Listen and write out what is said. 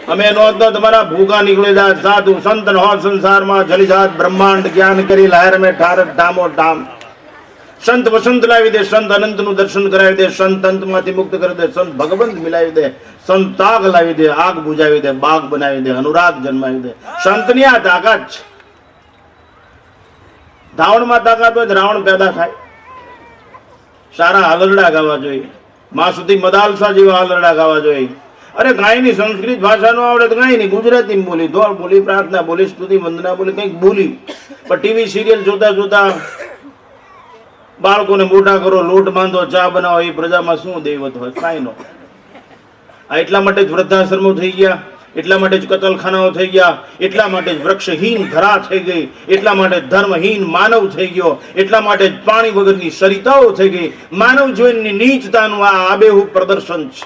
અમે નોંધો તમારા ભૂખા નીકળી જાય સાધુ સંત હો સંસારમાં જલિજાત બ્રહ્માંડ જ્ઞાન કરી લહેર મેં ઠારક ધામો ધામ સંત વસંત લાવી દે સંત અનંત નું દર્શન કરાવી દે સંત અંત માંથી મુક્ત કરી દે સંત ભગવંત મિલાવી દે સંત તાગ લાવી દે આગ બુજાવી દે બાગ બનાવી દે અનુરાગ જન્માવી દે સંત ની આ તાકાત છે. ધાવણ માં તાકાત હોય રાવણ પેદા થાય. સારા હાલરડા ગાવા જોઈએ, માં સુધી મદાલસા જેવા હાલરડા ગાવા જોઈએ. અરે ગાય ની સંસ્કૃત ભાષા નો આવડે તો ગાય ની ગુજરાતી બોલી, ધોળ બોલી, પ્રાર્થના બોલી, સ્તુતિ વંદના બોલી, કઈક બોલી. પણ ટીવી સિરિયલ જોતા જોતા બાળકોને મોટા કરો, લોટ બાંધો, ચા બનાવો, એ પ્રજામાં શું દૈવત હોય? કાંઈ નો. આ એટલા માટે જ વૃદ્ધાશ્રમો થઈ ગયા, એટલા માટે જ કતલખાનાઓ થઈ ગયા, એટલા માટે જ વૃક્ષહીન ધરા થઈ ગઈ, એટલા માટે ધર્મહીન માનવ થઈ ગયો, એટલા માટે જ પાણી વગરની સરિતાઓ થઈ ગઈ. માનવ જીવનની નીચતાનું આ આબેહૂબ પ્રદર્શન છે.